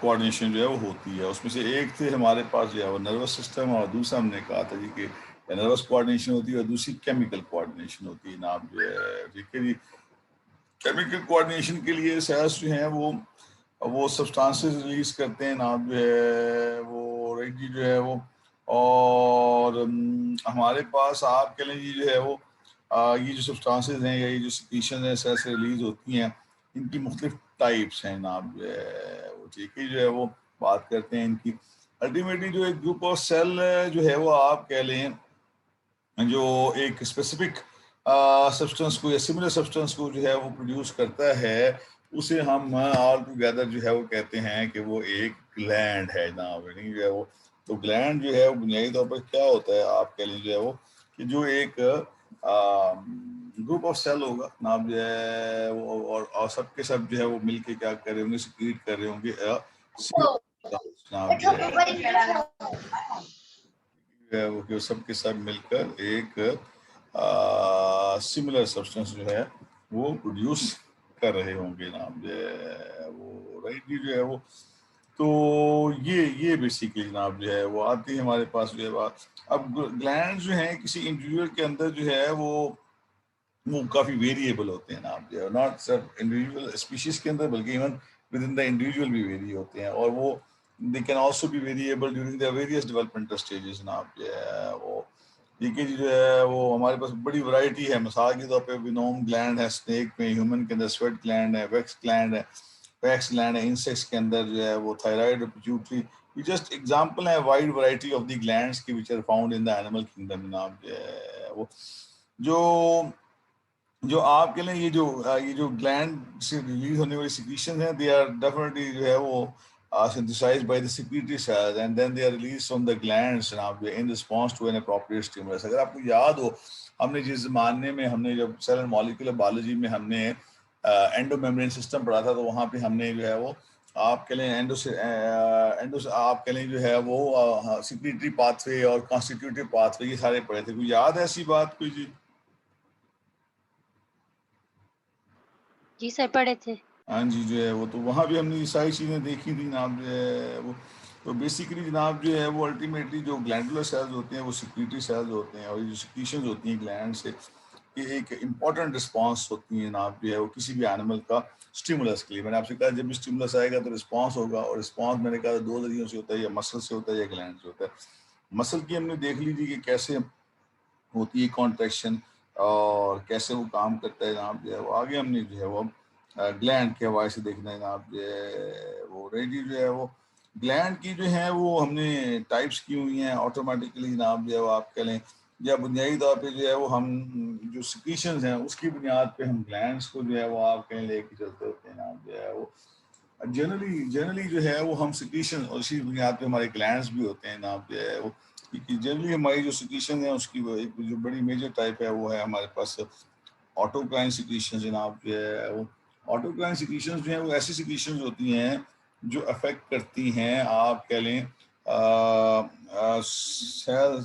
Coordination जो है वो होती है। उसमें से एक थे हमारे पास जो है वो नर्वस सिस्टम, और दूसरा हमने कहा था जी कि नर्वस कोऑर्डिनेशन होती है और दूसरी केमिकल कोऑर्डिनेशन होती है जनाब जो है। ठीक है जी, केमिकल कोऑर्डिनेशन के लिए सेल्स जो हैं वो सब्सटेंसेस रिलीज करते हैं जनाब जो है वो रेडी जो है वो। और हमारे पास आप कह लें जो है वो ये जो सब्सटेंसेस हैं या ये जो सिक्रीशन है सेल से रिलीज होती हैं, इनकी मुख्तलिफ टाइप्स हैं जनाब जो है वो। ठीक है जो है वो बात करते हैं इनकी। अल्टीमेटली जो एक ग्रुप ऑफ सेल जो है वो आप कह लें जो एक स्पेसिफिक सब्सटेंस को या सिमिलर सब्सटेंस को जो है वो प्रोड्यूस करता है, उसे हम ऑल टुगेदर जो है वो कहते हैं कि वो एक ग्लैंड है ना जो है वो। तो ग्लैंड जो है वो बुनियादी तौर पर क्या होता है आप कह लीजिए वो कि जो एक ग्रुप ऑफ सेल होगा ना जो है वो, और सबके सब जो है वो मिलके क्या कर रहे होंगे, सिक्रीट कर रहे होंगे वो कि सब के सब मिलकर एक सिमिलर सब्सटेंस जो है वो प्रोड्यूस कर रहे होंगे नाम जो है वो। राइट जो है वो। तो ये बेसिकली जनाब जो है वो आती है हमारे पास जो है बात। अब ग्लैंड जो है किसी इंडिविजुअल के अंदर जो है वो काफ़ी वेरिएबल होते हैं नाम जो है, नॉट सिर्फ इंडिविजुअल स्पीशीज के अंदर बल्कि even with in the individual भी वेरी होते हैं। और वो they can also be variable during the various developmental stages नाम जो है वो। देखिए जो है वो हमारे पास बड़ी वैरायटी है। मिसाल के तौर पे विनोम ग्लैंड है स्नेक में, ह्यूमन के अंदर स्वेट ग्लैंड है, वैक्स ग्लैंड है, इंसेक्ट्स के अंदर जो है वो थायराइड और पिट्यूटरी। ये जस्ट एग्जांपल है wide variety of the glands की which are found in the animal kingdom नाम जो है वो। जो जो आपके लिए ये जो ग्लैंड से रिलीज होने वाली सिक्रीशन है, दे आर डेफिनेटली जो है वो synthesized by the secretory cells and then they are released from the glands जनाब in response to an appropriate stimulus। अगर आपको याद हो हमने जिस ज़माने में हमने जब सेल एंड मॉलिक्यूलर बायोलॉजी में हमने एंडो मेम्ब्रेन सिस्टम पढ़ा था, तो वहाँ पे हमने जो है वो आप कह लें एंडो आप कह लें जो है वो सिक्रीटरी पाथवे और कॉन्स्टिट्यूटिव पाथवे ये सारे पढ़े थे। कोई याद है ऐसी बात कोई जी? जी सर पढ़े थे। हाँ जी जो है वो, तो वहाँ भी हमने ये सारी चीज़ें देखी थी जनाब जो है वो। तो बेसिकली जनाब जो है वो अल्टीमेटली जो ग्लैंडुलर सेल्स होते हैं वो सिक्रीटरी सेल्स होते हैं, और ये जो सिक्रीशंस होती हैं ग्लैंड से, ये एक इम्पॉर्टेंट रिस्पांस होती है जनाब जो है वो किसी भी एनिमल का स्टिमुलस के लिए। मैंने आपसे कहा जब भी स्टिमुलस आएगा तो रिस्पांस होगा, और रिस्पांस मैंने कहा दो जरियों से होता है, या मसल से होता है या ग्लैंड से होता है। मसल की हमने देख लीजिए कि कैसे होती है कॉन्ट्रैक्शन और कैसे वो काम करता है जनाब जो है वो। आगे हमने जो है वो ग्लैंड के हवाले से देखना है जनाब जो है वो। रेडी जो है वो ग्लैंड की जो है वो हमने टाइप्स की हुई हैं ऑटोमेटिकली जनाब जो है वो आप कह लें, या बुनियादी तौर पे जो है वो हम जो सिक्रीशंस हैं उसकी बुनियाद पे हम ग्लैंड्स को जो है वो आप कहें लेके चलते होते हैं जनाब जो है वो। जनरली जो है वो हम सिक्रीशन और इसी बुनियाद पे हमारे ग्लैंड्स भी होते हैं जनाब जो है वो। क्योंकि जनरली हमारी जो सिक्रीशन है उसकी एक जो बड़ी मेजर टाइप है वो है हमारे पास ऑटोक्राइन सिक्रीशन जनाब जो है वो। ऑटोक्राइन सिक्रीशन जो है वो ऐसी सिक्रीशन होती हैं जो अफेक्ट करती हैं आप कह लें सेल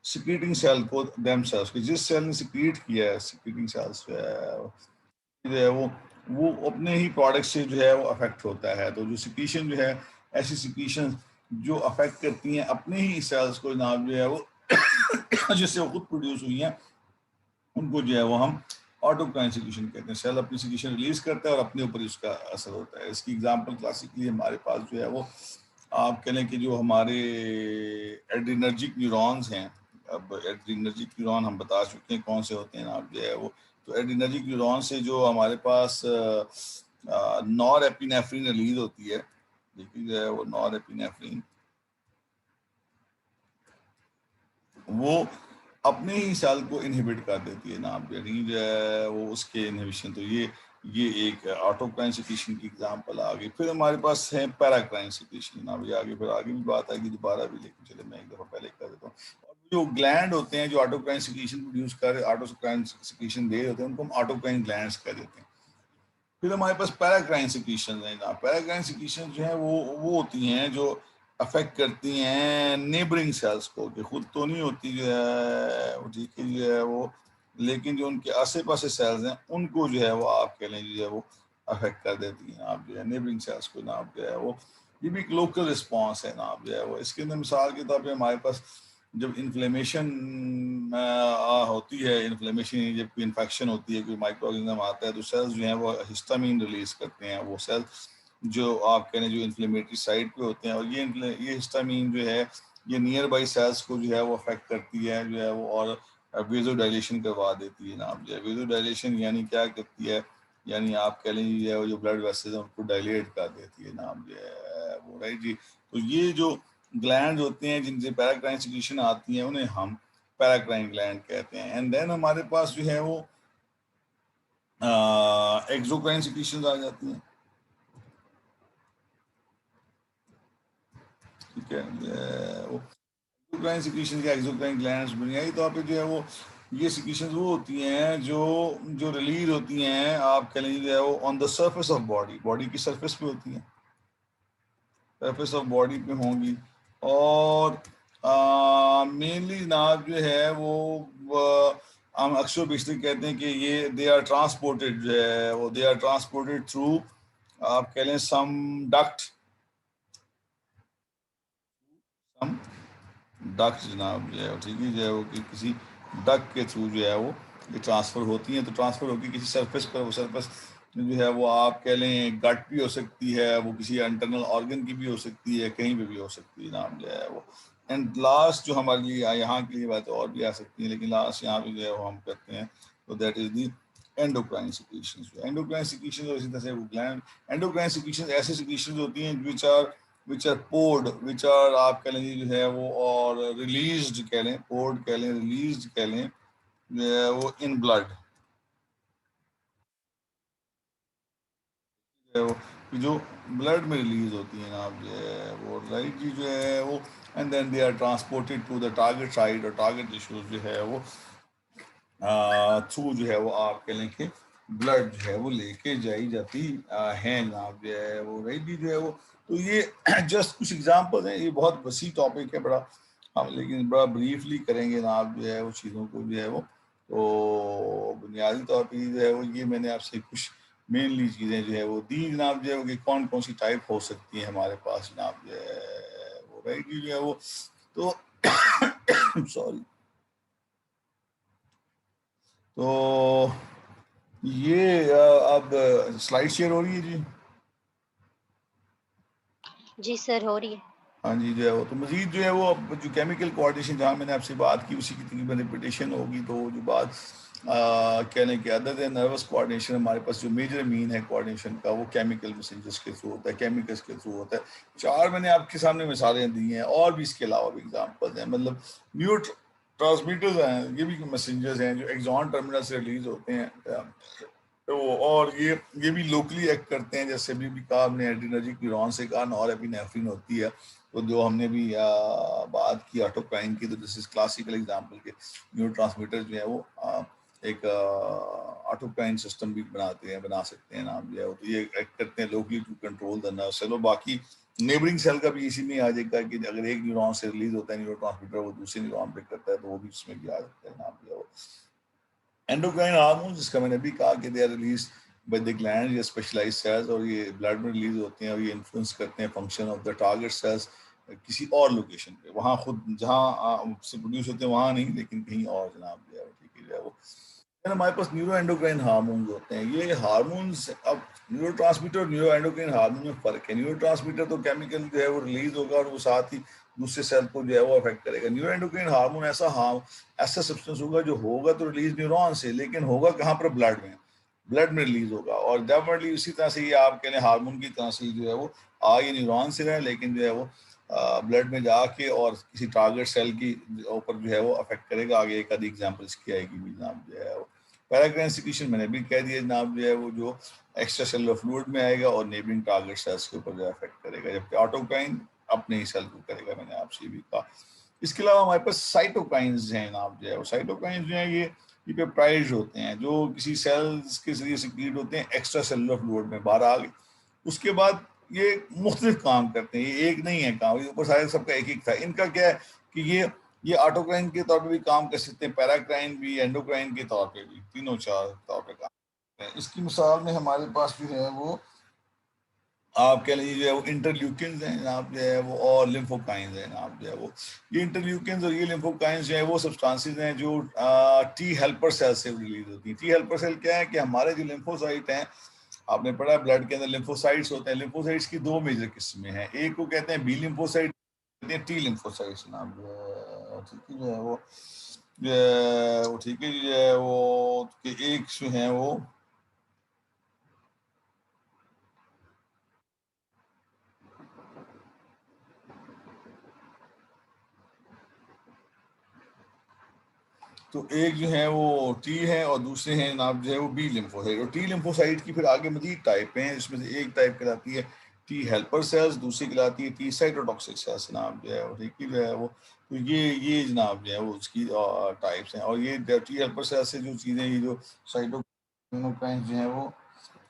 सिक्रीटिंग सेल को देमसेल्व्स कि जिस सेल ने सिक्रीट किया है, सिक्रीटिंग सेल्स जो है वो अपने ही प्रोडक्ट से जो है वो अफेक्ट होता है। तो जो सिक्रीशन जो है ऐसी सिक्रीशन जो अफेक्ट करती हैं अपने ही सेल्स को जनाब जो है वो जिससे वो खुद प्रोड्यूस हुई हैं, उनको जो है वो हम ऑटोक्राइन सिक्रीशन कहते हैं। सेल अपनी सिक्रीशन रिलीज करता है और अपने ऊपर उसका असर होता है। इसकी एग्जांपल क्लासिकली हमारे पास जो है वो आप कह लें कि जो हमारे एड्रीनर्जिक न्यूरॉन्स हैं। अब एड्रीनर्जिक न्यूरॉन हम बता चुके हैं कौन से होते हैं आप जो है वो। तो एड्रीनर्जिक न्यूरॉन से जो हमारे पास नॉर एपिनेफ्रिन रिलीज होती है, देखिए जो है वो नॉर एपिनेफ्रिन वो अपने ही सेल को इनहिबिट कर देती है ना आप जो है वो उसके इनहिबिशन। तो ये एक ऑटोक्राइन सिक्रीशन की एग्जांपल आ गई। फिर हमारे पास है पैराक्राइन सिक्रीशन ना भी आगे, फिर आगे भी बात आएगी दोबारा भी, लेकिन चले मैं एक दफ़ा पहले कर देता हूँ। और जो ग्लैंड होते हैं जो ऑटोक्राइन सिक्रीशन प्रोड्यूस कर ऑटोक्राइन सिक्रीशन दे होते हैं उनको हम ऑटोक्राइन ग्लैंड्स कह देते हैं। फिर हमारे पास पैराक्राइन सिक्रीशन है ना। पैराक्राइन सिक्रीशन जो है वो होती हैं जो अफेक्ट करती हैं नेबरिंग सेल्स को, कि खुद तो नहीं होती जो है वो, ठीक है जो है वो, लेकिन जो उनके आसे पासे सेल्स हैं उनको जो है वो आप कह लें जो है वो अफेक्ट कर देती हैं आप जो है नेबरिंग सेल्स को जनाब जो है वो। ये भी एक लोकल रिस्पॉन्स है जनाब जो है वो। इसके अंदर मिसाल के तौर पे हमारे पास जब इन्फ्लेमेशन होती है, इन्फ्लेमेशन जब कोई इन्फेक्शन होती है, कोई माइक्रो ऑर्गेनिज्म आता है, तो सेल्स जो हैं वो हिस्टामीन रिलीज करते हैं। वो सेल्स जो आप कह रहे हैं जो इन्फ्लेमेटरी साइड पे होते हैं, और ये हिस्टामीन जो है ये नियर बाई सेल्स को जो है वो अफेक्ट करती है जो है वो, और वेजो डायलेशन करवा देती है जनाब जो है। वेजो डायलेशन यानी क्या करती है, यानी आप कह लीजिए जो ब्लड वेसल्स हैं उनको डायलेट कर देती है नाम जो है वो, राइट जी। तो ये जो ग्लैंड होते हैं जिनसे पैराक्राइन सिक्रीशन आती है उन्हें हम पैराक्राइन ग्लैंड कहते हैं। एंड देन हमारे पास जो है वो एक्सोक्राइन सिक्रीशन आ जाती हैं, ठीक है। वो एक्सोक्राइन सिक्रीशन या एक्सोक्राइन ग्लैंड्स बुनियादी तौर पे जो है वो ये सिक्रीशंस वो होती हैं जो जो रिलीज होती हैं आप कह लीजिए वो on the surface of body, body की सरफेस पे होती हैं, सरफेस ऑफ बॉडी पे होंगी। और मेनली जनाब जो है वो हम अक्सर बेशतर कहते हैं कि ये दे आर ट्रांसपोर्टेड जो है वो, दे आर ट्रांसपोर्टेड थ्रू आप कह लें सम डक्ट, सम डक्ट जनाब जो है, ठीक है, जो है वो कि किसी डक्ट के थ्रू जो है वो ये ट्रांसफ़र होती हैं। तो ट्रांसफ़र होगी किसी सरफेस पर, वो सरफेस जो है वो आप कह लें गट भी हो सकती है, वो किसी इंटरनल ऑर्गन की भी हो सकती है, कहीं पे भी हो सकती है जनाब जो है वो। एंड लास्ट जो हमारे लिए यहाँ के लिए बात और भी आ सकती है, लेकिन लास्ट यहाँ पे जो है वो हम कहते हैं तो that is the endocrine secretions. Endocrine secretions और इसी तरह से वो ग्लैंड एंडोक्राइन सिक्रीशंस ऐसी सिक्रीशंस होती हैं which are poured, which are आप कह लें जो है वो, और रिलीज्ड कह लें, पोर्ड कह लें, रिलीज्ड कह लें जो है वो इन ब्लड जो है वो, जो ब्लड में रिलीज होती हैं आप जो है वो, राइट जी जो है वो। And then they are transported to the target site, और टारगेट टिश्यूज जो है वो थ्रू जो है वो आप कह लें कि ब्लड जो है वो लेके जाई जाती है जनाब जो है वो, राइट जी जो है वो। तो ये जस्ट कुछ एग्जांपल्स हैं, ये बहुत वसी टॉपिक है बड़ा, हम लेकिन बड़ा ब्रीफली करेंगे जनाब जो है वो चीज़ों को जो है वो। तो बुनियादी तौर पर जो है वो ये मैंने आपसे कुछ मेनली चीज़ें जो है वो दी जनाब जो है वो, कि कौन कौन सी टाइप हो सकती है हमारे पास जनाब जो है वो, राइट जी जो है वो। तो सॉरी, तो ये अब स्लाइड शेयर हो रही है जी। जी सर हो रही है। हाँ जी जो है वो, तो मजीद जो है वो अब जो केमिकल कोऑर्डिनेशन जहाँ मैंने आपसे बात की उसी की तकरीबन रिपीटेशन होगी। तो जो बात कहने के अदर है नर्वस कोऑर्डिनेशन, हमारे पास जो मेजर मीन है कोऑर्डिनेशन का वो केमिकल मैसेजेस के थ्रू होता है, केमिकल्स के थ्रू होता है। चार मैंने आपके सामने मिसालें दी हैं, और भी इसके अलावा भी एग्जाम्पल्स हैं। मतलब न्यूरो ट्रांसमीटर्स हैं, ये भी मैसेंजर्स हैं जो एक्सॉन टर्मिनल से रिलीज होते हैं। तो और ये भी लोकली एक्ट करते हैं, जैसे भी कहा हमने एड्रीनर्जिक न्यूरॉन से कहा, नॉरएपिनेफ्रिन होती है। तो जो हमने भी बात की ऑटोक्राइन की, तो दिस इज क्लासिकल एग्जांपल के न्यूरोट्रांसमीटर जो है वो एक ऑटोक्राइन सिस्टम भी बना सकते हैं नाम जो है वो। तो ये एक्ट करते हैं locally to control the nerve cell. बाकी नेबरिंग सेल का भी इसी में आ जाएगा कि अगर एक न्यूरॉन से रिलीज होता है न्यूरोट्रांसमीटर, वो दूसरे न्यूरॉन पे करता है, तो वो भी इसमें भी आ सकता है नाम जो है वो। एंडोक्राइन हार्मोन जिसका मैंने भी कहा कि they are release by the gland या स्पेशलाइज्ड सेल्स, और ये ब्लड में रिलीज होते हैं, और ये इन्फ्लुएंस करते हैं function of the target cells किसी और लोकेशन पे, वहाँ खुद जहाँ से प्रोड्यूस होते हैं वहाँ नहीं, लेकिन कहीं और जनाब जो है वो, ठीक है जो है वो। फिर हमारे पास न्यूरो एंडोक्राइन हार्मोन्स होते हैं। ये हार्मोन्स, अब न्यूरो ट्रांसमीटर और न्यूरो एंडोक्राइन हार्मोन में फर्क है। न्यूरो ट्रांसमीटर तो केमिकल जो है वो रिलीज होगा और वो साथ ही दूसरे सेल को जो है वो अफेक्ट करेगा। न्यूरो एंडोक्राइन हार्मोन ऐसा सब्सटेंस होगा जो होगा तो रिलीज न्यूरॉन से, लेकिन होगा कहाँ पर, ब्लड में, ब्लड में रिलीज होगा। और डेफिनेटली उसी तरह से ये आप कह लें हार्मोन की तरह से जो है वो ये न्यूरॉन से रहे, लेकिन जो है वो ब्लड में जाके और किसी टारगेट सेल की ऊपर जो है वो अफेक्ट करेगा। आगे एक आधी एग्जाम्पल इसकी आएगी भी जनाब जो है वो। पैराक्राइन सिक्रीशन मैंने भी कह दिया जनाब जो है वो, जो एक्स्ट्रा सेलुलर फ्लूइड में आएगा और नेबरिंग टारगेट सेल्स के ऊपर जो अफेक्ट करेगा, जबकि ऑटोक्राइन अपने ही सेल को करेगा, मैंने आपसे भी कहा। इसके अलावा हमारे पास साइटोकाइंस हैं जनाब जो है वो। साइटोकाइंस जो है ये पेप्टाइड्स होते हैं जो किसी सेल्स के जरिए सिक्रीट होते हैं एक्स्ट्रा सेलुलर फ्लूइड में, बाहर आ गए। उसके बाद ये मुख्तलिफ काम करते हैं, ये एक नहीं है काम, ये ऊपर सारे सबका एक एक था। इनका क्या है कि ये ऑटोक्राइन के तौर पे भी काम कर सकते हैं, पैराक्राइन भी, एंडोक्राइन के तौर पे भी, तीनों चार तौर पे काम इसकी मिसाल में हमारे पास जो है वो आप कह लीजिए जो है वो इंटरल्यूकिन्स हैं जनाब जो है वो, और लिम्फोकाइंस हैं जनाब जो है वो। ये इंटरल्यूकिन्स और ये लिम्फोकाइंस जो है वो सब्सटेंसेस हैं जो टी हेल्पर सेल से रिलीज होती हैं। टी हेल्पर सेल क्या है कि हमारे जो लिम्फोसाइट हैं, आपने पढ़ा ब्लड के अंदर लिम्फोसाइट्स होते हैं। लिम्फोसाइट्स की दो मेजर किस्में हैं, एक को कहते हैं बी लिम्फोसाइट, कहते हैं टी लिम्फोसाइट्स जनाब जो है, ठीक है जो है वो ठीक है जो है वो कि एक जो है वो तो एक जो है वो टी है और दूसरे हैं जनाब जो है वो बी लिम्फोसाइट। और टी लिम्फोसाइट की फिर आगे मजीद टाइप हैं, इसमें से एक टाइप कहलाती है टी हेल्पर सेल्स, दूसरी कहलाती है टी साइटोटॉक्सिक सेल्स जनाब जो है वो, ठीक है जो है वो। तो ये जनाब जो है वो उसकी टाइप्स हैं। और ये टी हेल्पर सेल्स से जो चीज़ें, ये जो साइटोकाइंस जो है वो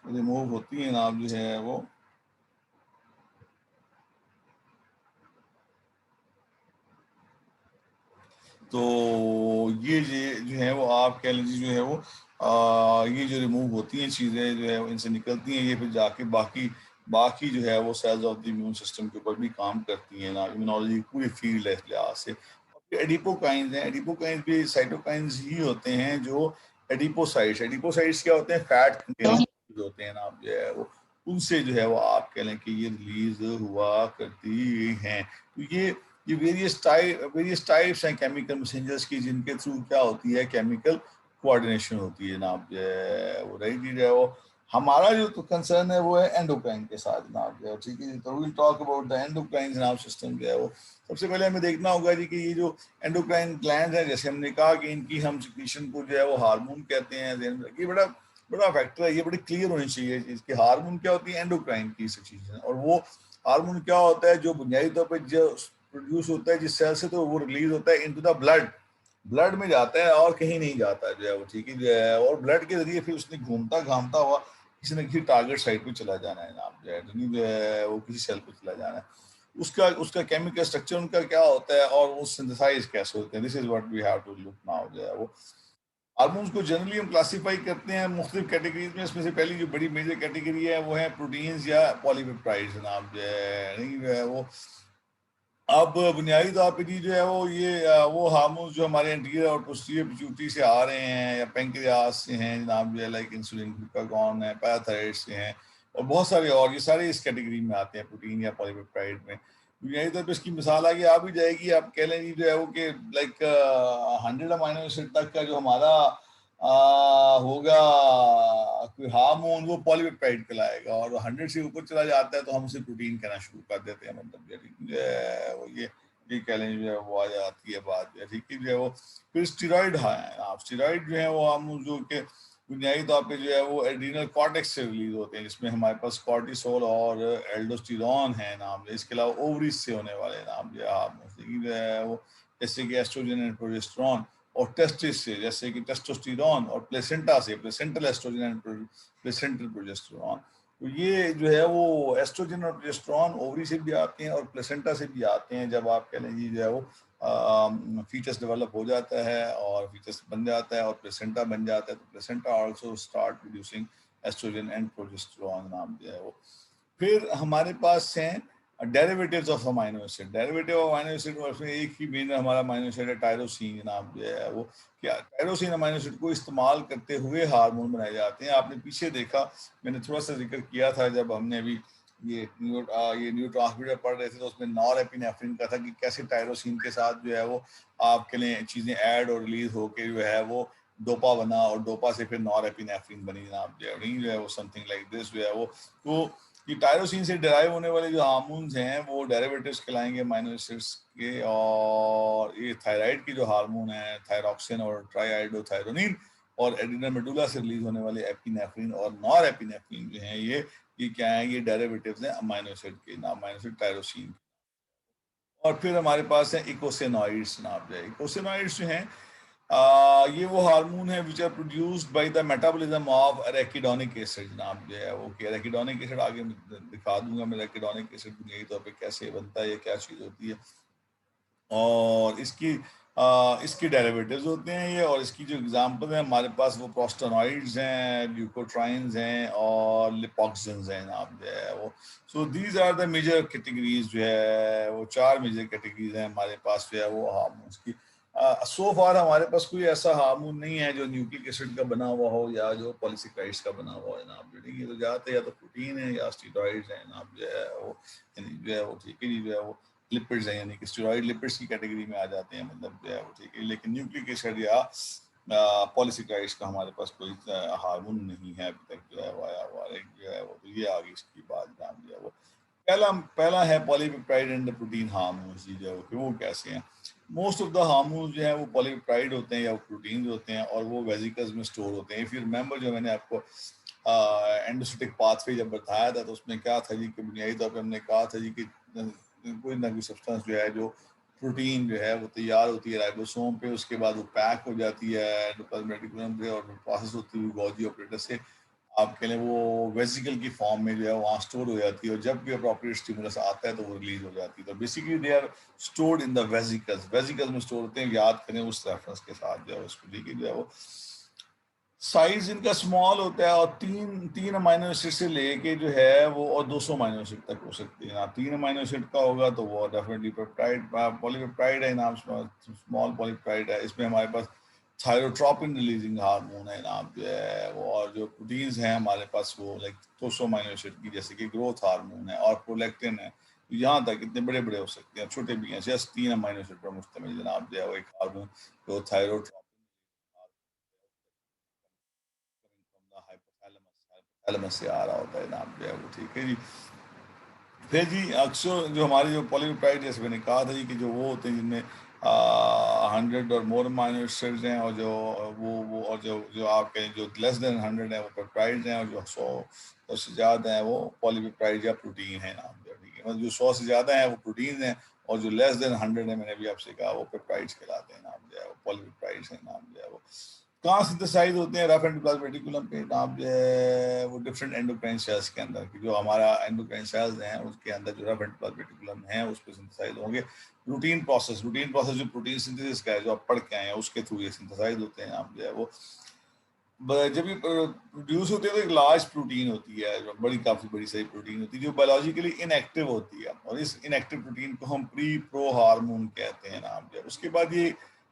रिमूव होती हैं जनाब जो है वो, तो ये जो है वो आप कह लीजिए जो है वो ये जो रिमूव होती हैं चीज़ें जो है वो इनसे निकलती हैं, ये फिर जाके बाकी बाकी जो है वो cells of the immune system के ऊपर भी काम करती हैं ना। इम्यूनोलॉजी की पूरी फील्ड है इस लिहाज से। एडिपोकाइंस हैं, एडिपोकाइंस भी साइटोकाइंस ही होते हैं जो एडिपोसाइट्स, एडिपोसाइट्स क्या होते हैं, फैट कंटेनिंग होते हैं ना जो है वो, उनसे जो है वो आप कह लें कि ये रिलीज हुआ करती हैं। तो ये वेरियस टाइप्स हैं केमिकल मैसेंजर्स की, जिनके थ्रू क्या होती है केमिकल कोऑर्डिनेशन होती है जनाब जो है वो, रही चीज है वो। हमारा जो तो कंसर्न है वो है एंडोक्राइन के साथ जनाब जो है, ठीक है। तो will talk about the endocrine जनाब सिस्टम जो है वो। सबसे पहले हमें देखना होगा जी कि ये जो एंडोक्राइन ग्लैंड है, जैसे हमने कहा कि इनकी हम सिक्रीशन को जो है वो हार्मोन कहते हैं। ये बड़ा बड़ा फैक्टर है, ये बड़ी क्लियर होनी चाहिए चीज़ कि हार्मोन क्या होती है, एंडोक्राइन की सिक्रीशन। और वो हार्मोन क्या होता है जो बुनियादी तौर पर जो प्रोड्यूस होता है जिस सेल से, तो वो रिलीज होता है इनटू द ब्लड, ब्लड में जाता है और कहीं नहीं जाता जो है वो, ठीक है जो है। और ब्लड के जरिए फिर उसने घूमता घामता हुआ किसी न किसी टारगेट साइट पे चला जाना है जनाब जो है, जो है वो किसी सेल पे चला जाना है। उसका उसका केमिकल स्ट्रक्चर उनका क्या होता है और वो सिंथेसाइज कैसे होते हैं, this is what we have to look now जो है वो। हार्मोन्स को जनरली हम क्लासीफाई करते हैं मुख्तलिफ कैटेगरीज में। इसमें से पहली जो बड़ी मेजर कैटेगरी है वो है प्रोटीन्स या पॉलीपेप्टाइड्स जनाब जो है, नहीं जो है वो। अब बुनियादी तौर पर जो है वो ये वो हार्मोन्स जो हमारे एंटीरियर और पोस्टीरियर पिट्यूटरी से आ रहे हैं या पेंक्रियास से हैं जनाब जो है, लाइक इंसुलिन, ग्लूकागॉन है, पैराथायराइड से हैं, और बहुत सारे और, ये सारे इस कैटेगरी में आते हैं प्रोटीन या पॉलीपेप्टाइड में। बुनियादी तौर पर इसकी मिसाल आगे आ भी जाएगी, आप कह लें जो है वो कि लाइक 100 अमाइनो एसिड तक का जो हमारा होगा कोई हार्मोन, वो पॉलीपेप्टाइड कहलाएगा। और 100 से ऊपर चला जाता है तो हम उसे प्रोटीन कहना शुरू कर देते हैं, मतलब जो है वो ये कह लें जो है वो आ जाती है बात, ठीक है जो है वो। फिर स्टीरॉइड है, आप स्टीरॉइड जो है वो हम जो कि बुनियादी तौर पे जो है वो एड्रीनल कॉर्टेक्स से रिलीज होते हैं, जिसमें हमारे पास कॉर्टिसोल और एल्डोस्टेरोन है नाम। इसके अलावा ओवरीज से होने वाले नाम जो है हार्मोन जो है वो, जैसे कि एस्ट्रोजन एंड प्रोजेस्टेरॉन। और टेस्टिस से जैसे कि टेस्टोस्टेरॉन, और प्लेसेंटा से placental estrogen and placental progesterone. तो ये जो है वो एस्ट्रोजन और प्रोजेस्टेरॉन ओवरी से भी आते हैं और प्लेसेंटा से भी आते हैं। जब आप कह लीजिए जो है वो फीचर्स डेवलप हो जाता है और फीचर्स बन जाता है और प्लेसेंटा बन जाता है, तो placenta also start producing estrogen and progesterone नाम जो है वो। फिर हमारे पास हैं derivatives of amino acid. Derivative of amino acid, उसमें एक ही मेन हमारा अमाइनो एसिड है टायरोसिन नाम जो है वो। क्या टायरोसिन अमाइनो एसिड को इस्तेमाल करते हुए हार्मोन बनाए जाते हैं। आपने पीछे देखा, मैंने थोड़ा सा जिक्र किया था जब हमने अभी ये न्यू ट्रांसमीटर पढ़ रहे थे, तो उसमें नॉर एपिनेफ्रिन का था कि कैसे टायरोसिन के साथ जो है वो आपके लिए चीज़ें ऐड और रिलीज होके जो है वो डोपा बना, और डोपा से फिर नॉर एपिनेफ्रिन बनी जनाब जो है वो, समथिंग लाइक दिस जो है वो। तो ये टायरोसिन से डिराइव होने वाले जो हार्मोन्स हैं वो डेरिवेटिव्स कहलाएंगे अमाइनो एसिड्स के। और ये थायराइड की जो हार्मोन है थायरॉक्सिन और ट्राईआइडोथायरोनिन, और एड्रीनल मेडुला से रिलीज होने वाले एपिनेफ्रिन और नॉर एपिनेफ्रिन जो हैं ये क्या है, ये डेरिवेटिव्स हैं अमाइनो एसिड के नाम, अमाइनो एसिड टायरोसिन। और फिर हमारे पास है इकोसेनॉइड्स नाम जो है। इकोसेनॉइड्स जो हैं ये वो हार्मोन है which are produced by the metabolism of arachidonic acid नाम जो है वो। कि एराकिडोनिक एसिड आगे मैं दिखा दूंगा, मैं एराकिडोनिक एसिड बुनियादी तौर पे कैसे बनता है, ये क्या चीज़ होती है। और इसकी इसके डेरिवेटिव्स होते हैं ये, और इसकी जो एग्जांपल है हमारे पास वो प्रोस्टेनॉइड्स हैं, ल्यूकोट्राइन्स हैं और लिपोक्सिन्स हैं जनाब जो है वो। So these are the major categories जो है वो, 4 मेजर कैटेगरीज हैं हमारे पास जो है वो हार्मोन्स की। सो फार हमारे पास कोई ऐसा हार्मोन नहीं है जो न्यूक्लिक एसिड का बना हुआ हो या जो पॉलीसेकेराइड्स का बना हुआ है जनाब। ये तो जाते या तो प्रोटीन है या स्टेरॉइड्स हैं जनाब जो है वो, यानी जो है वो ठीक है जी, जो है वो लिपिड्स हैं, यानी कि स्टेरॉइड लिपिड्स की कैटेगरी में आ जाते हैं, मतलब जो है वो ठीक है। लेकिन न्यूक्लिक एसिड या पॉलीसेकेराइड्स का हमारे पास कोई हार्मोन नहीं है अभी तक जो है वो आया हुआ, जो है वो। तो ये आगे इसकी बात नाम जो है वो, पहला पहला है पॉलीपेप्टाइड एंड प्रोटीन हार्मोन्स जो है वो कैसे हैं। मोस्ट ऑफ द हार्मोन्स जो है वो पॉलीपेप्टाइड होते हैं या प्रोटीन होते हैं, और वो वेसिकल्स में स्टोर होते हैं। फिर रिमेंबर जो मैंने आपको एंडोसिटिक पाथवे जब बताया था, तो उसमें क्या था जी कि बुनियादी तौर पर हमने कहा था जी कि कोई ना कोई सब्सटेंस जो है जो प्रोटीन जो है वो तैयार होती है राइबोसोम पे, उसके बाद वो पैक हो जाती है एंडोप्लाज्मिक रेटिकुलम पे और प्रोसेस होती है गोल्गी ऑपरेटर से आपके लिए वो वेसिकल की फॉर्म में जो है वहाँ स्टोर हो जाती है, और जब भी अप्रोप्रिएट स्टिमुलस आता है तो वो रिलीज हो जाती है। तो basically they are stored in the vesicles, vesicles में स्टोर होते हैं। याद करें उस रेफरेंस के साथ जो है उसको देखिए जो है वो साइज इनका स्मॉल होता है, और तीन तीन अमाइनो एसिड से लेके जो है वो और 200 अमाइनो एसिड तक हो सकती है ना। 3 अमाइनो एसिड का होगा तो वो डेफिनेटली पेप्टाइड पॉलीपेप्टाइड है नाम, स्मॉल पॉलीपेप्टाइड है। इसमें हमारे पास थायरोट्रोपिन रिलीजिंग हार्मोन है नाम जो है वो, और जो प्रोटीन्स हैं हमारे पास वो लाइक 200 अमाइनो एसिड की, जैसे कि ग्रोथ हार्मोन है और प्रोलैक्टिन है। यहाँ तक इतने बड़े बड़े हो सकते हैं, छोटे भी हैं। जस्ट 3 अमाइनो एसिड पर मुश्तमिल जनाब जो है वो एक हार्मोन जो थायरोट्रोपिन हाइपोथैलेमस से आ रहा होता है नाम जो है वो, ठीक है जी। फिर जी अक्सर जो हमारे जो पॉलीपेप्टाइड, जैसे मैंने कहा था जी कि जो वो होते हैं जिनमें 100 और मोर अमाइनो एसिड्स हैं, और जो वो और जो आप कहें जो लेस देन 100 है वो पेप्टाइड्स हैं, और जो 100 से ज़्यादा हैं वो पॉलीपेप्टाइड या प्रोटीन है नाम जो, ठीक है। मतलब जो 100 से ज़्यादा हैं वो प्रोटीन हैं, और जो लेस देन 100 है मैंने भी आपसे कहा वो पेप्टाइड्स कहलाते हैं नाम जो है वो, पॉलीपेप्टाइड्स हैं नाम जो है वो। कहाँ सिंथेसाइज होते हैं रफ एंडोप्लाज्मिक रेटिकुलम पे नाम जो है वो, डिफरेंट एंडोक्राइन सेल्स के अंदर की जो हमारा एंडोक्राइन सेल्स हैं उसके अंदर जो रफ एंडोप्लाज्मिक रेटिकुलम है उस पर सिंथेसाइज होंगे। रूटीन प्रोसेस जो प्रोटीन सिंथेसिस का है जो आप पढ़ के आए हैं उसके थ्रू ये सिंथेसाइज होते हैं नाम जो है वो। जब ये प्रोड्यूस होते हैं तो एक लार्ज प्रोटीन होती है, जो बड़ी काफ़ी बड़ी सारी प्रोटीन होती है जो बायोलॉजिकली इनएक्टिव होती है, और इस इनएक्टिव प्रोटीन को हम प्री प्रो हार्मोन कहते हैं नाम जो है। उसके बाद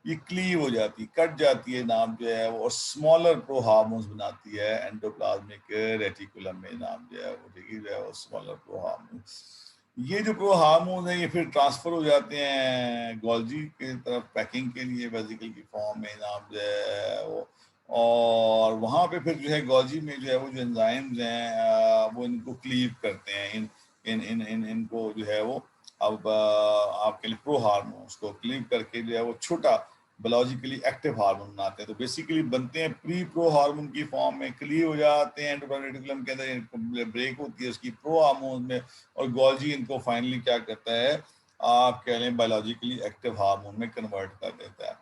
ये क्लीव हो जाती है, कट जाती है नाम जो है वो, और स्मॉलर प्रो हार्मोन्स बनाती है एंडोप्लाज्मिक रेटिकुलम में नाम जो है वो, ठीक है जो है वो स्मॉलर प्रो हार्मोन। ये जो प्रो हार्मोन है ये फिर ट्रांसफर हो जाते हैं गोल्जी की तरफ पैकिंग के लिए वेसिकल की फॉर्म में नाम जो है वो, और वहाँ पे फिर जो है गोल्जी में जो है वो जो एंजाइम्स हैं वो इनको क्लीव करते हैं, इन इन इन इन इनको जो है वो अब आपके लिए प्रो हार्मोन्स को क्लीव करके जो है वो छोटा बायोलॉजिकली एक्टिव हार्मोन बनाते हैं। तो बेसिकली बनते हैं प्री प्रो हार्मोन की फॉर्म में, क्लीव हो जाते हैं एंडोप्लाज्मिक रेटिकुलम के अंदर, ब्रेक होती है उसकी प्रो हार्मोन में, और गोल्जी इनको फाइनली क्या करता है आप कह लें बायोलॉजिकली एक्टिव हार्मोन में कन्वर्ट कर देता है।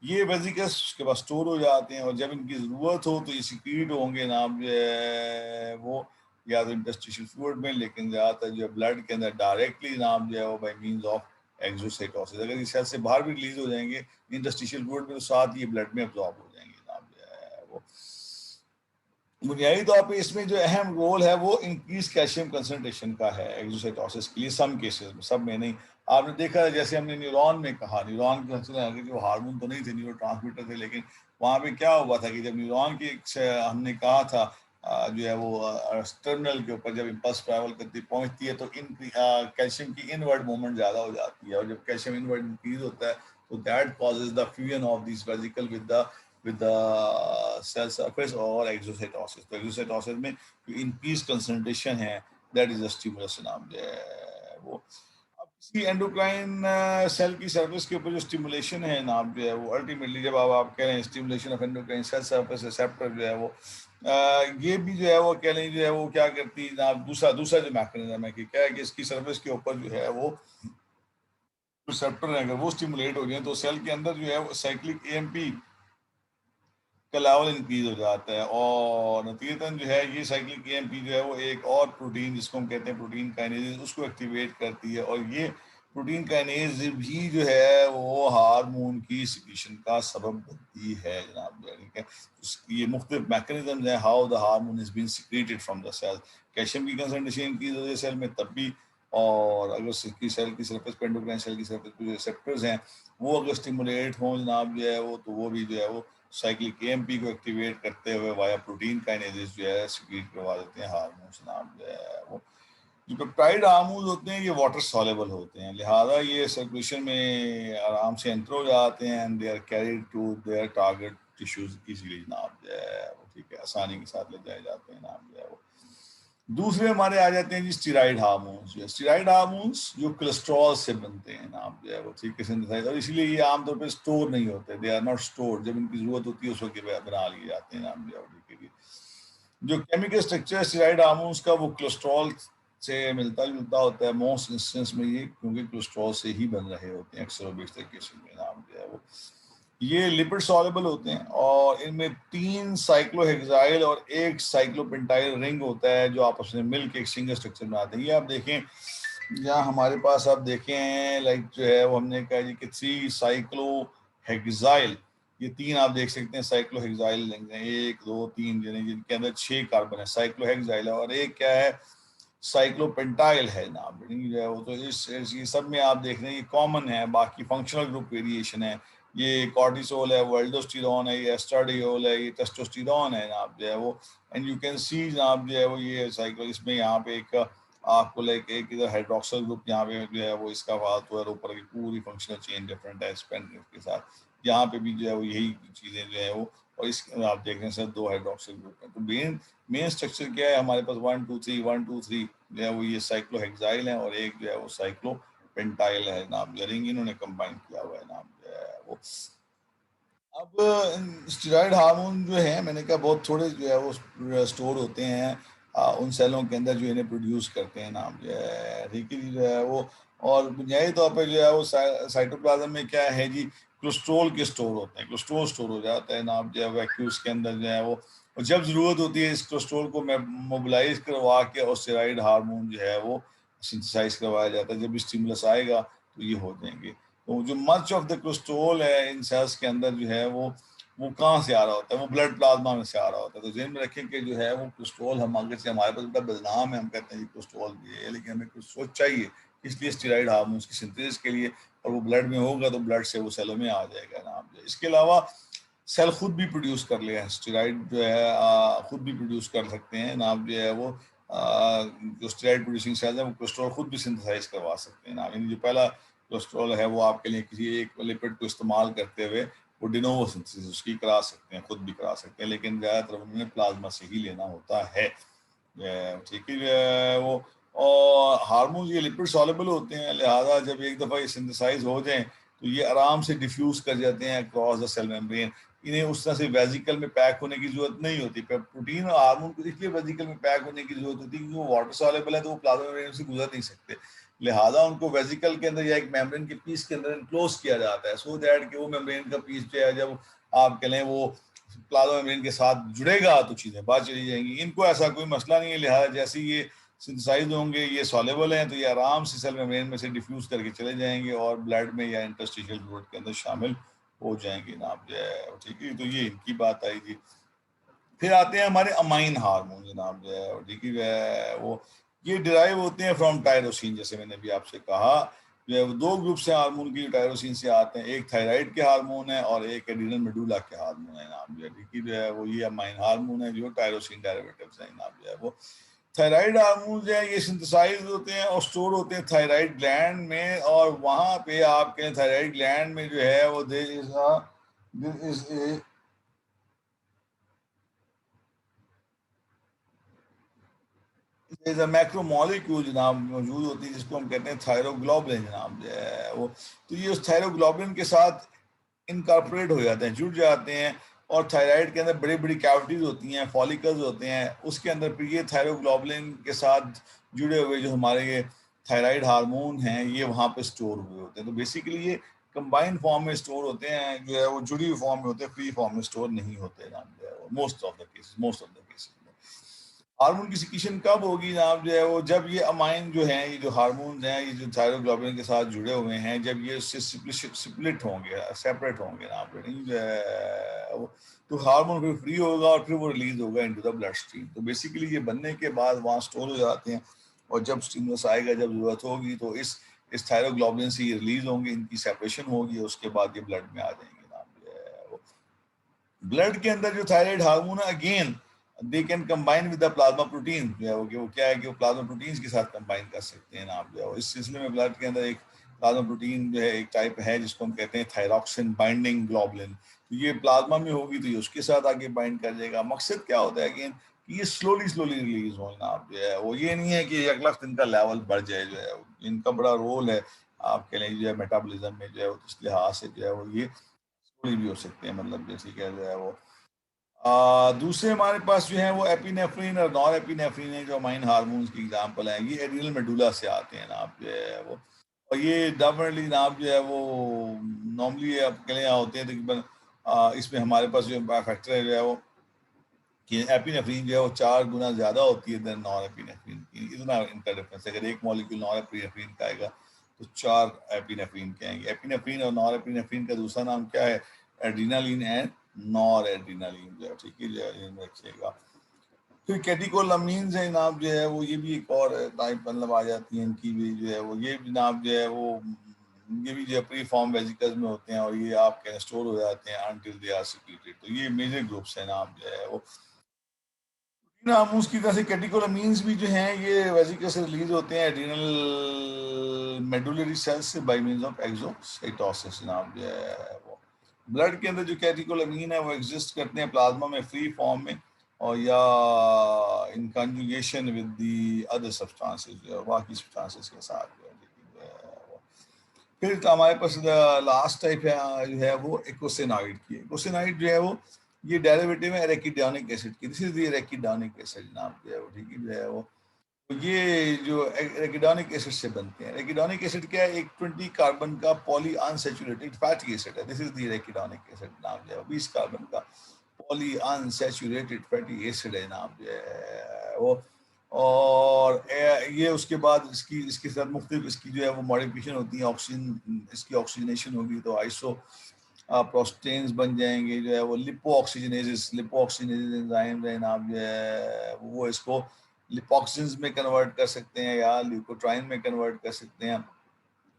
ये वेसिकल्स उसके बाद स्टोर हो जाते हैं, और जब इनकी ज़रूरत हो तो ये सिक्रीट होंगे नाम जो है वो, या तो इंटरस्टिशियल फ्लूइड में, लेकिन ज़्यादातर जो है ब्लड के अंदर डायरेक्टली नाम जो है वो बाई मीन्स ऑफ एक्सोसाइटोसिस। अगर इस सेल से बाहर भी रिलीज हो जाएंगे इंटरस्टिशियल फ्लूइड में तो साथ ये ब्लड में अब्जॉर्ब हो जाएंगे नाम जो है वो। बुनियादी तौर पे इसमें जो अहम रोल है वो इंक्रीज कैल्शियम कंसंट्रेशन का है एक्सोसाइटोसिस के लिए, सम केसेस में, सब में नहीं। आपने देखा है जैसे हमने न्यूरॉन में कहा, न्यूरॉन के जो हार्मोन तो नहीं थे, न्यूरो ट्रांसमीटर थे, लेकिन वहाँ पे क्या हुआ था कि जब न्यूरॉन की हमने कहा था जो है वो टर्मिनल के ऊपर जब इम्पल्स ट्रैवल करती पहुँचती है तो इन कैल्शियम की इनवर्ड मूवमेंट ज़्यादा हो जाती है, और जब कैल्शियम इनवर्ड इंक्रीज होता है तो that causes the fusion of this vesicle with the cell surface और exocytosis। तो exocytosis में जो increased concentration है that is the stimulus नाम जो है वो। अब किसी एंडोक्राइन सेल की सर्फेस के ऊपर जो स्टिमुलेशन है नाम जो है वो, अल्टीमेटली जब आप कह रहे हैं stimulation of endocrine cell surface receptor जो है वो, ये भी जो है वो कह लें जो है वो क्या करती है ना, दूसरा दूसरा जो मैकेनिज्म है कि क्या है कि इसकी सर्फेस के ऊपर जो है वो रिसेप्टर है, अगर वो स्टिमुलेट हो जाए तो सेल के अंदर जो है वो साइक्लिक एएमपी का लेवल इंक्रीज हो जाता है, और नतीजतन जो है ये साइक्लिक एएमपी जो है वो एक और प्रोटीन जिसको हम कहते हैं प्रोटीन काइनेज उसको एक्टिवेट करती है, और ये प्रोटीन काइनेज भी जो है वो हार्मोन की सिक्रीशन का सबब बनती है जनाब, ठीक है। उसकी ये मुख्तलिफ मैकेनिज्म है how the hormone is been secreted from the cell. Calcium की कंसंट्रेशन की वजह सेल में तब भी, और अगर सेल की सरफेस पे एंडोक्राइन सेल की सरफेस पे जो रिसेप्टर्स हैं वो अगर स्टिमुलेट हों जनाब जो है वो, तो वो भी जो है वो साइक्लिक एएमपी को एक्टिवेट करते हुए वाया प्रोटीन काइनेजेस जो है सिक्रीट करवा देते हैं हार्मोन जनाब जो है वो। जो पेप्टाइड हार्मोन्स होते हैं ये वाटर सॉल्युबल होते हैं, लिहाजा ये सर्कुलेशन में आराम से एंटर हो जाते हैं and they are carried to their target tissues easily जनाब जो है वो, ठीक है, आसानी के साथ ले जाए जाते हैं जनाब जो है वो। दूसरे हमारे आ जाते हैं जी स्टीराइड हार्मोन्स। जो स्टीराइड हार्मोन्स जो कोलेस्ट्रॉल से बनते हैं जनाब जो है वो, ठीक है, सिंथेसाइज, और इसलिए ये आमतौर पर स्टोर नहीं होते, दे आर नॉट स्टोर, जब इनकी जरूरत होती है उस वक्त बना लिए जाते हैं जनाब जो है वो, ठीक है। जो केमिकल स्ट्रक्चर स्टीराइड हार्मोन्स का वो कोलेस्ट्रॉल से मिलता जुलता होता है मोस्ट इंस्टेंस में ये, क्योंकि कोलेस्ट्रॉल से ही बन रहे होते हैं अक्सर बेशतर केसेस में नाम जो है वो। ये लिपिड सॉल्युबल होते हैं और इनमें 3 साइक्लोहेक्साइल और 1 साइक्लोपेंटाइल रिंग होता है जो आपस में मिलकर एक सिंगल स्ट्रक्चर बनाते हैं। ये आप देखें यहाँ हमारे पास, आप देखें लाइक जो है वो हमने कहा जी कि 3 साइक्लोहेक्साइल, ये 3 आप देख सकते हैं साइक्लोहेक्साइल रिंग हैं, 1 2 3, जिनके अंदर 6 कार्बन है, साइक्लोहेक्साइल है, और एक क्या है साइक्लोपेंटाइल है नाम जो है वो। तो इस ये सब में आप देख रहे हैं ये कॉमन है, बाकी फंक्शनल ग्रुप वेरिएशन है। ये कॉर्टिसोल है, वो एल्डोस्टेरोन है, ये एस्ट्राडियोल है, ये टेस्टोस्टेरोन है जनाब जो है वो। एंड यू कैन सी जनाब जो है वो ये साइक्लो, इसमें यहाँ पे एक आपको लाइक एक इधर हाइड्रोक्सल ग्रुप यहाँ पे जो है वो इसका फालतू है, ऊपर की पूरी फंक्शनल चेन डिफरेंट है स्पेन के साथ, यहाँ पे भी जो है वो यही चीज़ें जो है वो। और इसके आप देख रहे हैं सर 2 हाइड्रोक्सल ग्रुप है। तो मेन स्ट्रक्चर क्या है हमारे पास, 1 2 3 1 2 3 जो है वो ये साइक्लोहेक्साइल है, और एक जो है वो साइक्लोपेंटाइल है नाम, रिंग इन्होंने कंबाइन किया हुआ है नाम जो है वो। अब स्टेरॉइड हार्मोन जो है मैंने कहा बहुत थोड़े जो है वो स्टोर होते हैं उन सेलों के अंदर जो इन्हें प्रोड्यूस करते हैं नाम जो है, ठीक है जो है वो। और बुनियादी तौर पर जो है वो साइटोप्लाज्म में क्या है जी, कोलेस्ट्रॉल के स्टोर होते हैं, कोलेस्ट्रॉल स्टोर हो जाता है नाम जो है वैक्यूल्स के अंदर जो है वो। और जब ज़रूरत होती है इस कोलेस्ट्रॉल को मोबिलाइज करवा के और स्टेरॉइड हार्मोन जो है वो सिंथेसाइज करवाया जाता है, जब स्टिमुलस आएगा तो ये हो जाएंगे। तो जो मच ऑफ द कोलेस्ट्रॉल है इन सेल्स के अंदर जो है वो कहाँ से आ रहा होता है, वो ब्लड प्लाज्मा में से आ रहा होता है। तो जेन में रखें कि जो है वो कोलेस्ट्रॉल हम आगे से हमारे पास बड़ा बदनाम है, हम कहते हैं कोलेस्ट्रॉल भी है, लेकिन हमें कोलेस्ट्रॉल चाहिए, इसलिए स्टेरॉइड हार्मोन्स की सिंथेसिस के लिए, और वो ब्लड में होगा तो ब्लड से वो सेलों में आ जाएगा ना। इसके अलावा सेल खुद भी प्रोड्यूस कर लिया है स्टेरॉइड जो है खुद भी प्रोड्यूस कर सकते हैं नाम जो है वो। जो स्टेरॉइड प्रोड्यूसिंग सेल्स है वो कोलेस्ट्रॉल खुद भी सिंथेसाइज करवा सकते हैं ना। जो पहला कोलेस्ट्रॉल है वो आपके लिए किसी एक लिपिड को इस्तेमाल करते हुए वो डिनोवो सिंथेसिस उसकी करा सकते हैं, खुद भी करा सकते हैं, लेकिन ज़्यादातर उन्हें प्लाज्मा से ही लेना होता है, ठीक है वो। और हार्मोन ये लिपिड सॉल्युबल होते हैं, लिहाजा जब एक दफ़ा ये सिंथेसाइज हो जाएं तो ये आराम से डिफ्यूज कर जाते हैं अक्रॉस द सेल मेम्ब्रेन। इन्हें उस तरह से वेजिकल में पैक होने की जरूरत नहीं होती। प्रोटीन और हार्मोन को इसलिए वेजिकल में पैक होने की जरूरत होती है क्योंकि वो वाटर सॉल्युबल है, तो वो प्लाज्मा मेम्ब्रेन से गुजर नहीं सकते, लिहाजा उनको वेजिकल के अंदर या एक मेम्ब्रेन के पीस के अंदर इनक्लोज किया जाता है, सो दैट कि वो मेम्ब्रेन का पीस जो है जब आप कह लें वो प्लाज्मा मेम्ब्रेन के साथ जुड़ेगा तो चीज़ें बाहर चली जाएंगी। इनको ऐसा कोई मसला नहीं है, लिहाजा जैसे ये सिंथेसाइज होंगे ये सॉल्युबल हैं तो ये आराम से सेल मेम्ब्रेन में से डिफ्यूज करके चले जाएंगे और ब्लड में या इंटरस्टिशियल फ्लूइड के अंदर शामिल हो जाएंगे ना आप जो है, ठीक है। तो ये इनकी बात आई थी। फिर आते हैं हमारे अमाइन हार्मोन जनाब जो है, ठीक है वो ये डिराइव होते हैं फ्रॉम टायरोसिन, जैसे मैंने भी आपसे कहा जो है वो 2 ग्रुप से हार्मोन की टायरोसिन से आते हैं, एक थायराइड के हार्मोन है और एक एड्रीनल मेडुला के हार्मोन है नाम जो है, ठीक है जो है वो। ये अमाइन हार्मोन है जो टायरोसिन डेरिवेटिव्स हैं नाम जो है वो। थायराइड हार्मोन जो है ये सिंथेसाइज होते हैं और स्टोर होते हैं थायराइड ग्लैंड में, और वहाँ पे आपके थायराइड ग्लैंड में जो है वो देयर इज मैक्रोमोलिक्यूल जनाब मौजूद होती है जिसको हम कहते हैं थायरोग्लोबुलिन जनाब जो है वो। तो ये उस थायरोग्लोबुलिन के साथ इनकॉर्पोरेट हो जाते हैं, जुड़ जाते हैं, और थायराइड के अंदर बड़ी बड़ी कैविटीज होती हैं, फॉलिकल्स होते हैं, उसके अंदर फिर ये थायरोग्लोबुलिन के साथ जुड़े हुए जो हमारे ये थायराइड हार्मोन हैं ये वहाँ पे स्टोर हुए होते हैं। तो बेसिकली ये कंबाइंड फॉर्म में स्टोर होते हैं, जो है वो जुड़ी हुई फॉर्म में होते हैं, फ्री फॉर्म में स्टोर नहीं होते ना, मोस्ट ऑफ द केसेस में। हार्मोन की सिक्रीशन कब होगी जनाब जो है वो, जब ये अमाइन जो हैं, ये जो हार्मोन्स हैं, ये जो थायरोग्लोबुलिन के साथ जुड़े हुए हैं, जब ये उससे स्प्लिट होंगे, सेपरेट होंगे जनाब जो है वो, तो हार्मोन फिर फ्री होगा और फिर वो रिलीज होगा इनटू द ब्लड स्ट्रीम। तो बेसिकली ये बनने के बाद वहाँ स्टोर हो जाते हैं, और जब स्टिमुलस आएगा, जब जरूरत होगी, तो इस थायरोग्लोबुलिन से ये रिलीज होंगे, इनकी सेपरेशन होगी, उसके बाद ये ब्लड में आ जाएंगे जनाब जो है वो। ब्लड के अंदर जो थायराइड हार्मोन है, again they can combine with the plasma protein, जो है वो क्या है कि वो प्लाज्मा प्रोटीन्स के साथ कंबाइन कर सकते हैं आप जो है। इस सिलसिले में ब्लड के अंदर एक प्लाज्मा प्रोटीन जो है, एक टाइप है जिसको हम कहते हैं थायरॉक्सिन बाइंडिंग ग्लोबुलिन। तो ये प्लाज्मा में होगी तो ये उसके साथ आगे बाइंड कर जाएगा। मकसद क्या होता है अगेन कि ये स्लोली स्लोली रिलीज हो आप जो है वो, ये नहीं है कि एक लफ्त इनका लेवल बढ़ जाए जो है। इनका बड़ा रोल है आपके लिए जो है मेटाबॉलिज्म में जो है, इस लिहाज से जो है वो ये स्लोली भी हो सकते हैं, मतलब जैसे क्या जो है वो। दूसरे हमारे पास जो है वो एपिनेफ्रिन और नॉर एपिनेफ्रिन है, जो अमाइन हार्मोन्स की एग्जांपल हैं। ये एड्रिनल मेडुला से आते हैं नाप जो है वो, और ये डेफिनेटली नाप जो है वो नॉर्मली आपके लिए यहाँ होते हैं तकरीबन। इसमें हमारे पास जो फैक्टर है जो है वो कि एपिनेफ्रिन जो है वो 4 गुना ज़्यादा होती है देन नॉर एपिनेफ्रिन की। इतना इनका डिफरेंस है। अगर एक मॉलिक्यूल नॉर एपिनेफ्रिन का आएगा तो 4 एपिनेफ्रिन के आएंगे। एपिनेफ्रिन और नॉर एपिनेफ्रिन का दूसरा नाम क्या है? एड्रीनालिन एंड नॉर एड्रीनालिन जो है, ठीक है, जो है इनमें रखिएगा। फिर कैटिकोलामीन्स है जनाब जो है वो, ये भी एक और टाइप मतलब आ जाती है इनकी भी जो है वो, ये जनाब जो है वो, ये भी जो है प्री फॉर्म वेजिकल्स में होते हैं, और ये आपके स्टोर हो जाते हैं अनटिल दे आर सिक्रेटेड। तो ये मेजर ग्रुप्स हैं जनाब जो है वो। हार्मोन्स की तरह से कैटिकोलामीन्स भी जो हैं ये वेसिकल से रिलीज होते हैं एड्रीनल मेडुलरी सेल्स से बाय मींस ऑफ एक्सोसाइटोसिस जनाब जो है वो। ब्लड के अंदर जो कैटिकोलामीन है वो एग्जिस्ट करते हैं प्लाज्मा में फ्री फॉर्म में, और या in conjugation with the other substances जो है, बाकी सब्सटेंसेस के साथ जो है, जो है वो। फिर तो हमारे पास लास्ट टाइप है जो है वो इकोसिनाइड की। इकोसिनाइड जो है वो, ये डेरिवेटिव है एरेकिडोनिक एसिड की। दिस इज द एरेकिडोनिक एसिड नाम जो है वो, ठीक है जो है वो। तो ये जो एरेकिडोनिक एसिड से बनते हैं। एरेकिडोनिक एसिड क्या है? एक 20 कार्बन का पॉली अनसैचुरेटेड फैटी एसिड है। दिस इज द एरेकिडोनिक एसिड नाम जो है, 20 कार्बन का पॉली अनसैचुरेटेड फैटी एसिड है नाम जो है वो। और ये उसके बाद इसके साथ मुख्तलिफ इसकी जो है वो मॉडिफिकेशन होती है, ऑक्सीजन, इसकी ऑक्सीजनेशन होगी तो आइसो प्रोस्टेन्स बन जाएंगे जो है वो। लिपो ऑक्सीजनेसिस एंजाइम है नाम जो है वो, इसको लिपोक्सिन्स में कन्वर्ट कर सकते हैं या ल्यूकोट्राइन में कन्वर्ट कर सकते हैं।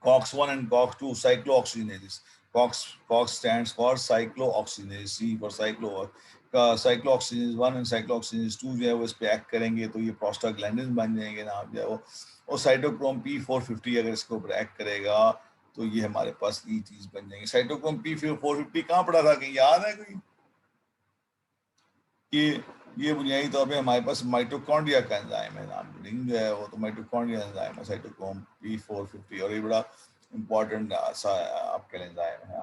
COX-1 and COX-2 cyclooxygenases. COX stands for cyclooxygenase, C for cyclooxygenase 1 and cyclooxygenase 2 जो है वो इस पे एक्ट करेंगे तो ये प्रोस्टाग्लैंडिन बन जाएंगे ना जो है वो। और साइटोक्रोम P450 अगर इसके ऊपर एक्ट करेगा तो ये हमारे पास ये चीज बन जाएंगे। साइटोक्रोम P450 कहाँ पड़ा था, कहीं याद है कोई? ये बुनियादी तौर पे हमारे पास माइटोकॉन्ड्रिया का एंजाइम है नाम जो है वो। तो माइटोकॉन्ड्रिया एंजाइम है साइटोक्रोम P450, और ये बड़ा इंपॉर्टेंट आपके एंजाइम है।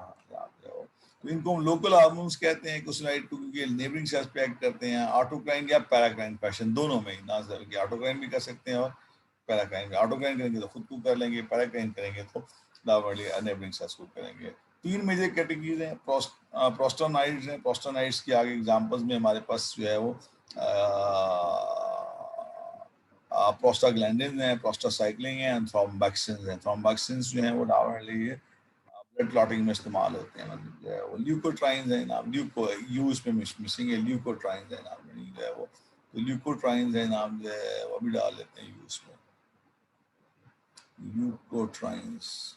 तो इनको हम लोकल हार्मोन्स कहते हैं कोसिनाइड टू, क्योंकि नेबरिंग सेल्स पे एक्ट करते हैं ऑटोक्राइन या पैराक्राइन फैशन, दोनों में ही ना कि ऑटोक्राइन भी कर सकते हैं और पैराक्राइन। ऑटोक्राइन करेंगे तो खुद को कर लेंगे, पैराक्राइन करेंगे तो नेबरिंग सेल्स को करेंगे। 3 मेजर कैटेगरीज हैं। प्रोस्टानाइड्स हैं। प्रोस्टानाइड्स की आगे एग्जांपल्स में हमारे पास जो है वो प्रोस्टाग्लैंडिन है, प्रोस्टासाइक्लिन है, थ्रोम्बोक्सिन्स हैं। थ्रोम्बोक्सिन्स जो हैं वो डायरेक्टली ब्लड क्लॉटिंग में इस्तेमाल होते हैं, मतलब जो है वो। ल्यूकोट्राइन्स है नाम, ल्यूको यू इसमें मिसिंग है, ल्यूकोट्राइन्स है नाम जो है वो। तो ल्यूकोट्राइन्स है नाम जो है वो भी डाल लेते हैं यूज में, ल्यूकोट्राइन्स।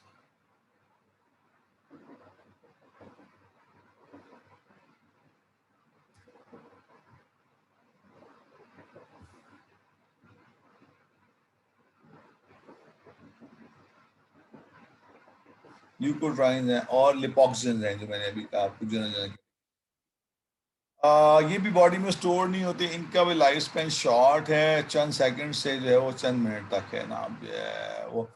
ल्यूकोट्राइन्स हैं और लिपोक्सिन्स हैं जो मैंने अभी कहा आपको जनरल। ये भी बॉडी में स्टोर नहीं होते, इनका भी लाइफ स्पेन शॉर्ट है, चंद सेकंड से जो है वो चंद मिनट तक है नाम जो है वो।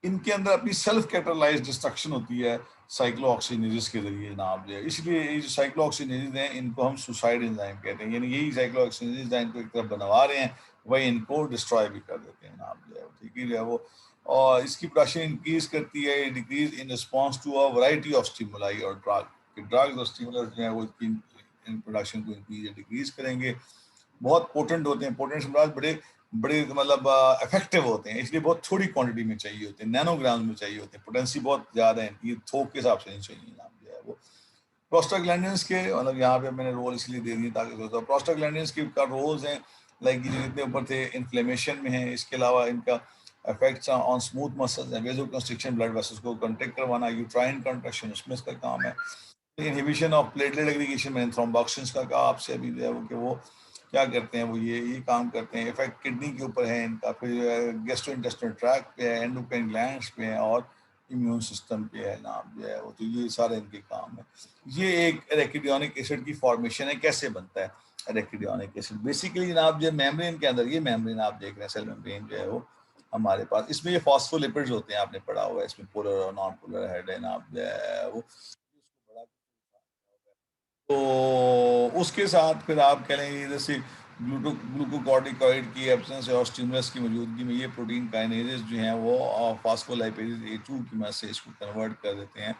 इनके अंदर अपनी सेल्फ कैटलाइज डिस्ट्रक्शन होती है साइक्लोऑक्सीनेजेस के जरिए नाम जो है। इसलिए ये जो साइक्लोऑक्सीनेजेस हैं इनको हम सुसाइड एंजाइम कहते हैं, यानी यही साइक्लोऑक्सीनेजेस इनको एक तरफ बनवा रहे हैं, वही इनको डिस्ट्रॉय भी कर देते हैं नाम जो है, ठीक है जो है वो। और इसकी प्रोडक्शन इंक्रीज करती है, decrease in response to a variety of stimuli और ड्रग्स और स्टिमुलस जो है वो इन प्रोडक्शन को इंक्रीज या डिक्रीज करेंगे। बहुत पोटेंट होते हैं, पोटेंट से बड़े बड़े मतलब इफेक्टिव होते हैं, इसलिए बहुत थोड़ी क्वांटिटी में चाहिए होते हैं, नैनोग्राम में चाहिए होते हैं, पोटेंसी बहुत ज़्यादा है, ये थोक के हिसाब से नहीं चाहिए जनाब जो है वो। प्रोस्टाग्लैंडिन्स के मतलब यहाँ पे मैंने रोल इसलिए दे दिए ताकि सोचता हूँ प्रोस्टाग्लैंडिन्स के का रोल्स हैं लाइक ये जितने ऊपर थे इन्फ्लेमेशन में है, इसके अलावा इनका इफेक्ट्स ऑन स्मूथ मसल्स हैं, वेसोकंस्ट्रिक्शन ब्लड वेसल्स को कंट्रैक्ट करवाना, यूट्राइन कंट्रैक्शन उसमें इसका काम है, इनहिबिशन ऑफ प्लेटलेट एग्रीगेशन में थ्रोम्बोक्सिन्स का कहा आपसे अभी जो है वो कि वो क्या करते हैं, वो ये काम करते हैं, इफेक्ट किडनी के ऊपर है इनका, फिर गैस्ट्रोइंटेस्टिनल ट्रैक्ट पे है, एंडोक्राइन ग्लैंड्स पे है और इम्यून सिस्टम पे है नाम जो है वो, तो ये सारे इनके काम है। ये एक एरेकिडोनिक एसिड की फॉर्मेशन है, कैसे बनता है एरेकिडोनिक एसिड, बेसिकली जनाब जो मेम्ब्रेन के अंदर, ये मेम्ब्रेन आप देख रहे हैं सेल मेम्ब्रेन जो है वो हमारे पास, इसमें ये फॉस्फोलिपिड्स होते हैं, आपने पढ़ा हुआ है, इसमें पोलर और नॉन पोलर हेड है ना जो है वो, तो उसके साथ फिर आप कह लेंगे जैसे ग्लूकोकॉर्टिकॉइड की एब्सेंस और स्टिमुलस की मौजूदगी में ये प्रोटीन काइनेजेस जो हैं वो फास्फोलाइपेजेस A2 की मदद से इसको कन्वर्ट कर देते हैं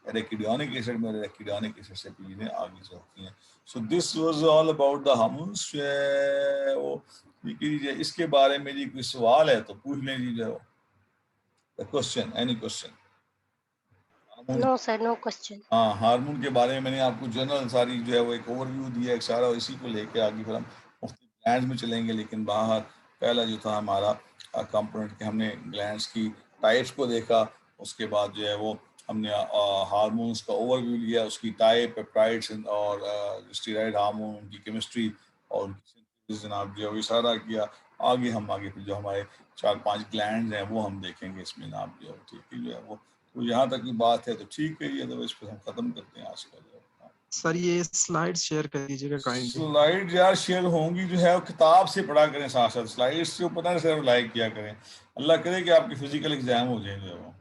एरेकिडोनिक एसिड में, एरेकिडोनिक एसिड से चीज़ें आगे चलती हैं। So this was all about the hormones. वो लीजिए इसके बारे में जी कोई सवाल है तो पूछ लें जी, जो question, any question. No sir, no question. हाँ, हार्मोन के बारे में मैंने आपको जनरल सारी जो है वो एक ओवरव्यू दिया एक सारा, इसी को लेके आगे फिर हम मुख्तलिफ ग्लैंड्स में चलेंगे, लेकिन बाहर पहला जो था हमारा कंपोनेंट के, हमने ग्लैंड्स की टाइप्स को देखा, उसके बाद जो है वो हमने हार्मोन्स का ओवरव्यू लिया, उसकी टाइप, पेप्टाइड्स और स्टेरॉइड हार्मोन, उनकी केमिस्ट्री और उनकी सिंथेसिस जनाब जो है वो इशारा किया। आगे फिर जो हमारे 4-5 ग्लैंड्स हैं वो हम देखेंगे इसमें जनाब जो है, ठीक है जो है वो। तो यहाँ तक की बात है तो ठीक है, ये तो इस पर हम खत्म करते हैं आज का जो। सर ये स्लाइड्स शेयर कर दीजिएगा काइंडली। स्लाइड यार शेयर होंगी जो है, किताब से पढ़ा करें साथ साथ, स्लाइड्स से पता नहीं सर लाइक किया करें, अल्लाह करे कि आपके फिजिकल एग्जाम हो जाए जो है वो।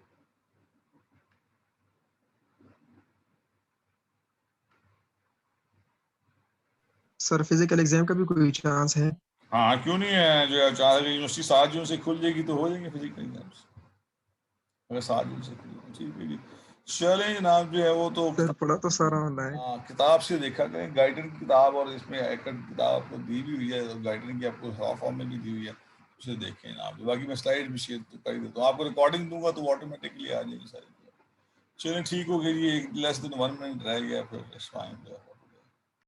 सर फिजिकल एग्जाम का भी कोई चांस है? हाँ क्यों नहीं है, जो है चाहे यूनिवर्सिटी 7 जून से खुल जाएगी तो हो जाएंगे फिजिकल एग्जाम्स, अगर 7 जून से खुल जाएगी, ठीक है जी। चलें जनाब जो है वो तो सर पढ़ा तो सारा ऑनलाइन। हाँ किताब से देखा करें, गाइडर की किताब और इसमें एकड़ की किताब आपको दी भी हुई है, गाइडर की आपको सॉफ्ट फॉर्म में भी दी हुई है, उसे देखें आप। बाकी मैं स्लाइड भी शेयर तो कर ही देता हूँ आपको, रिकॉर्डिंग दूंगा तो ऑटोमेटिकली आ जाएगी सारी। चलिए ठीक हो गई, ये लेस देन 1 मिनट रह गया, फिर इट्स फाइन।